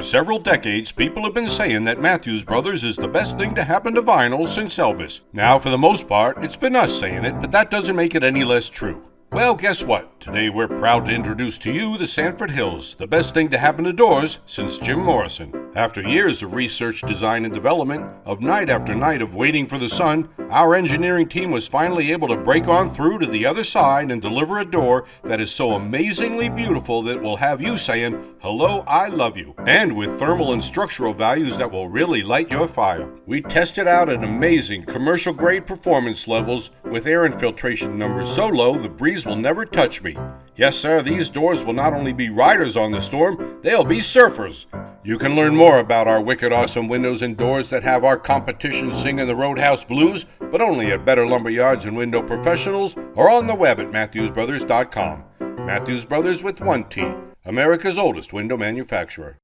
several decades, people have been saying that Mathews Brothers is the best thing to happen to vinyl since Elvis. Now, for the most part, it's been us saying it, but that doesn't make it any less true. Well, guess what? Today we're proud to introduce to you the Sanford Hills, the best thing to happen to doors since Jim Morrison. After years of research, design, and development, of night after night of waiting for the sun, our engineering team was finally able to break on through to the other side and deliver a door that is so amazingly beautiful that will have you saying, "Hello, I love you," and with thermal and structural values that will really light your fire. We tested out at amazing commercial-grade performance levels with air infiltration numbers so low the breeze will never touch me. Yes, sir, these doors will not only be riders on the storm, they'll be surfers. You can learn more about our wicked awesome windows and doors that have our competition singing the Roadhouse Blues, but only at Better Lumberyards and Window Professionals or on the web at MathewsBrothers.com. Mathews Brothers with one T, America's oldest window manufacturer.